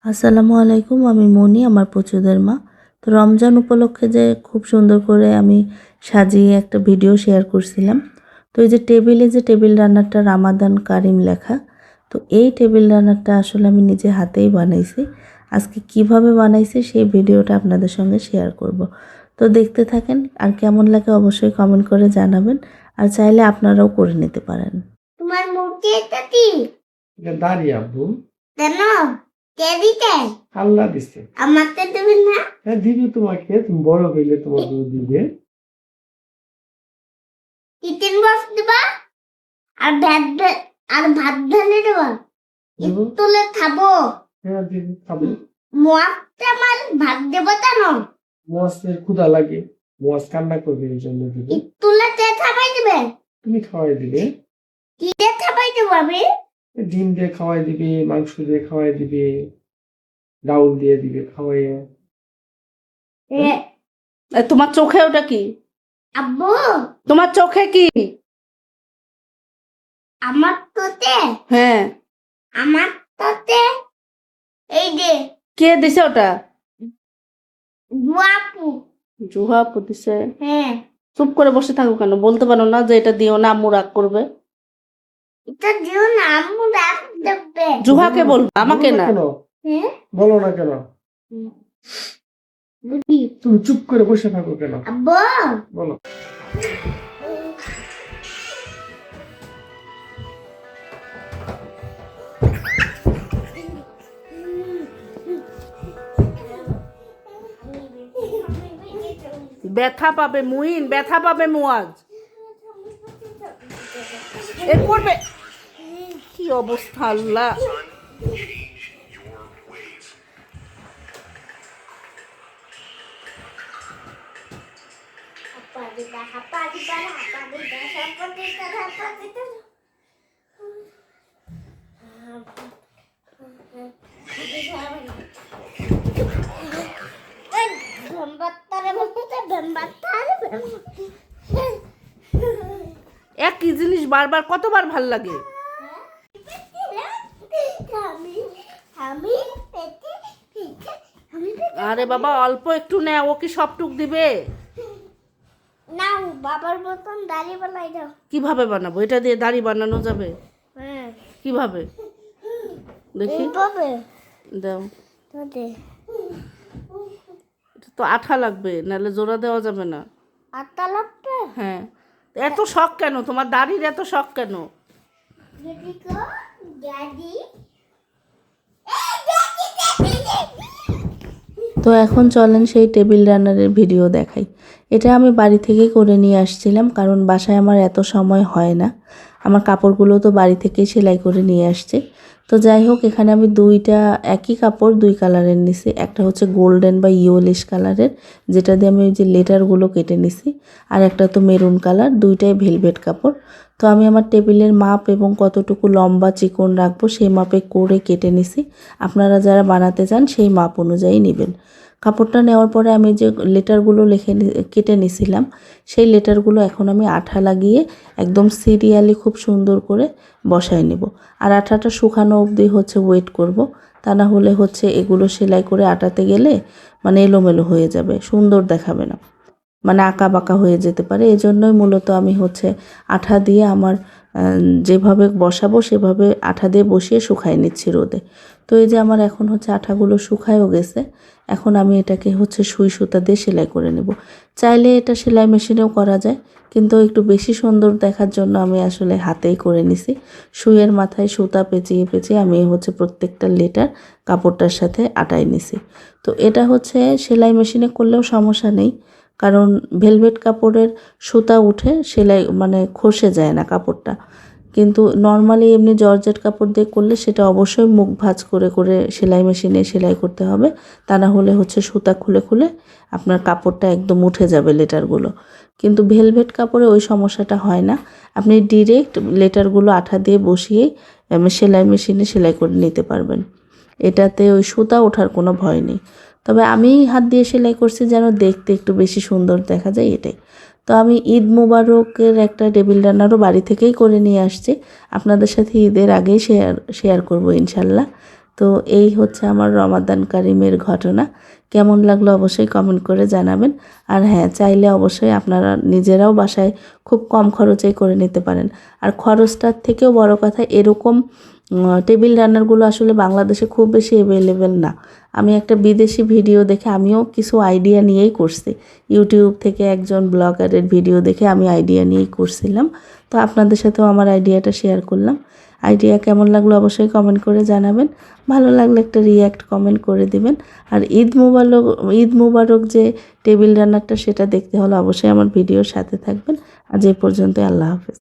আসসালামু আলাইকুম। আমি মনি, আমার পছুদের মা। তো রমজান উপলক্ষে যে খুব সুন্দর করে আমি সাজিয়ে একটা ভিডিও শেয়ার করছিলাম। তো এই যে টেবিল রান্নারটা রামাদান কারিম লেখা। তো এই টেবিল রান্নারটা আসলে আমি নিজে হাতেই বানাইছি। আজকে কিভাবে বানাইছি সেই ভিডিওটা আপনাদের সঙ্গে শেয়ার করব। তো দেখতে থাকেন, আর কেমন লাগে অবশ্যই কমেন্ট করে জানাবেন। আর চাইলে আপনারাও করে নিতে পারেন। তোমার মূর্তি এটা কি? এটা দাঁড়িয়ে আব্বু। কেন? কে দিতে? আল্লাহ দিছে। আমাকে দেবেন না? হ্যাঁ দিবে তোমাকে, তুমি বড় হইলে তোমাকে দিবে। চিকেন বক্স দিবা? আর ভাত ঢালে দেবা? তুলে খাবো? হ্যাঁ দিবে, খাবো। মোয়াতে আমার ভাত দেবো কেন? মোয়াজের ক্ষুধা লাগে, মোয়াজ কান্না করবে, এই জন্য দিবে। তুলে তে খাবাই দিবে? তুমি খাওয়াই দিবে। কি দিয়ে খাবাই দেবো আমি? ডিম দিয়ে খাওয়াই দিবে, মাংস দিয়ে খাওয়াই দিবে, ডাউল দিয়ে দিবে খাওয়াইয়া। তোমার চোখে ওটা কি? আব্বু তোমার চোখে কি? আমার তোতে? হ্যাঁ। আমার তোতে এই যে কে দিছে ওটা? বুয়াপু। জুহা আপু দিছে? হ্যাঁ। চুপ করে বসে থাকো কেন? বলতে পারো না যে এটা দিও না, আম্মু রাগ করবে? এটা দিও না, আম্মু রাখ দেবে। জুহাকে বলবো, আমাকে না। হ্যাঁ বলো না কেন? বুঝি। তুমি চুপ করে বসে থাকো কেন? আব্বু বলো। ব্যথা পাবে মুইন, ব্যথা পাবে মুয়াজ। এ করবে কি অবস্থা আল্লাহ। একই জিনিস বারবার কতবার ভাল লাগে? আরে বাবা অল্প একটু নে, ও কি সবটুক দিবে? না বাবার মতন দাড়ি বানাই দাও। কিভাবে বানাবো? এটা দিয়ে দাড়ি বানানো যাবে? হ্যাঁ কিভাবে দেখি? এইভাবে দাও। তোদের এটা তো আঠা লাগবে, নাহলে জোড়া দেওয়া যাবে না। আটা লাগবে। হ্যাঁ। এত শখ কেন তোমার দাড়ির? এত শখ কেন? ড্যাডি তো এখন চলেন সেই টেবিল রান্নারের ভিডিও দেখাই। এটা আমি বাড়ি থেকেই করে নিয়ে আসছিলাম, কারণ বাসায় আমার এত সময় হয় না। আমার কাপড়গুলো তো বাড়ি থেকেই সেলাই করে নিয়ে আসছে। তো যাই হোক, এখানে আমি দুইটা একই কাপড় দুই কালারের নিছি। একটা হচ্ছে গোল্ডেন বা ইয়েলিশ কালারের, যেটা দিয়ে আমি ওই যে লেটারগুলো কেটে নিছি, আর একটা তো মেরুন কালার। দুইটাই ভেলভেট কাপড়। তো আমি আমার টেবিলের মাপ এবং কতটুকু লম্বা চিকন রাখবো সেই মাপে করে কেটে নিছি। আপনারা যারা বানাতে চান সেই মাপ অনুযায়ী নেবেন। কাপড়টা নেওয়ার পরে আমি যে লেটারগুলো কেটে নিছিলাম, সেই লেটারগুলো এখন আমি আঠা লাগিয়ে একদম সিরিয়ালি খুব সুন্দর করে বসায় নেব। আর আঠাটা শুকানো অবধি হচ্ছে ওয়েট করব। তা না হলে হচ্ছে এগুলো সেলাই করে আটাতে গেলে মানে এলোমেলো হয়ে যাবে, সুন্দর দেখাবে না, মানে আঁকা বাঁকা হয়ে যেতে পারে। এজন্যই মূলত আমি হচ্ছে আঠা দিয়ে আমার যেভাবে বসাবো সেভাবে আঠা দিয়ে বসিয়ে শুকাই নিচ্ছি রোদে। তো এই যে আমার এখন হচ্ছে আঠাগুলো শুকায়ও গেছে। এখন আমি এটাকে হচ্ছে সুই সুতা দিয়ে সেলাই করে নেব। চাইলে এটা সেলাই মেশিনেও করা যায়, কিন্তু একটু বেশি সুন্দর দেখার জন্য আমি আসলে হাতেই করে নিছি। সুইয়ের মাথায় সুতা পেঁচিয়ে পেঁচিয়ে আমি হচ্ছে প্রত্যেকটা লেটার কাপড়টার সাথে আটাই নিছি। তো এটা হচ্ছে সেলাই মেশিনে করলেও সমস্যা নেই, কারণ ভেলভেট কাপড়ের সুতা উঠে সেলাই মানে খসে যায় না কাপড়টা। কিন্তু নর্মালি এমনি জর্জেট কাপড় দিয়ে করলে সেটা অবশ্যই মুখ ভাঁজ করে করে সেলাই মেশিনে সেলাই করতে হবে। তা না হলে হচ্ছে সুতা খুলে খুলে আপনার কাপড়টা একদম উঠে যাবে লেটারগুলো। কিন্তু ভেলভেট কাপড়ে ওই সমস্যাটা হয় না। আপনি ডিরেক্ট লেটারগুলো আঠা দিয়ে বসিয়েই সেলাই মেশিনে সেলাই করে নিতে পারবেন। এটাতে ওই সুতা ওঠার কোনো ভয় নেই। তবে আমি হাত দিয়ে সেলাই করছি যেন দেখতে একটু বেশি সুন্দর দেখা যায়, এটাই। তো আমি ঈদ মুবারকের একটা টেবিল রান্নারও বাড়ি থেকেই করে নিয়ে আসছি। আপনাদের সাথে ঈদের আগেই শেয়ার করব ইনশাল্লাহ। তো এই হচ্ছে আমার রমাদান কারিমের ঘটনা। কেমন লাগলো অবশ্যই কমেন্ট করে জানাবেন। আর হ্যাঁ, চাইলে অবশ্যই আপনারা নিজেরাও বাসায় খুব কম খরচেই করে নিতে পারেন। আর খরচটার থেকেও বড় কথা, এরকম টেবিল রান্নারগুলো আসলে বাংলাদেশে খুব বেশি অ্যাভেলেবেল না। আমি একটা বিদেশি ভিডিও দেখে আমিও কিছু আইডিয়া নিয়েই করছি। ইউটিউব থেকে একজন ব্লগারের ভিডিও দেখে আমি আইডিয়া নিয়েই করছিলাম। তো আপনাদের সাথেও আমার আইডিয়াটা শেয়ার করলাম। আইডিয়া কেমন লাগলো অবশ্যই কমেন্ট করে জানাবেন। ভালো লাগলে একটা রিয়্যাক্ট কমেন্ট করে দিবেন। আর ঈদ মুবারক যে টেবিল রান্নারটা, সেটা দেখতে হলে অবশ্যই আমার ভিডিওর সাথে থাকবেন। আজ এই পর্যন্ত, আল্লাহ হাফেজ।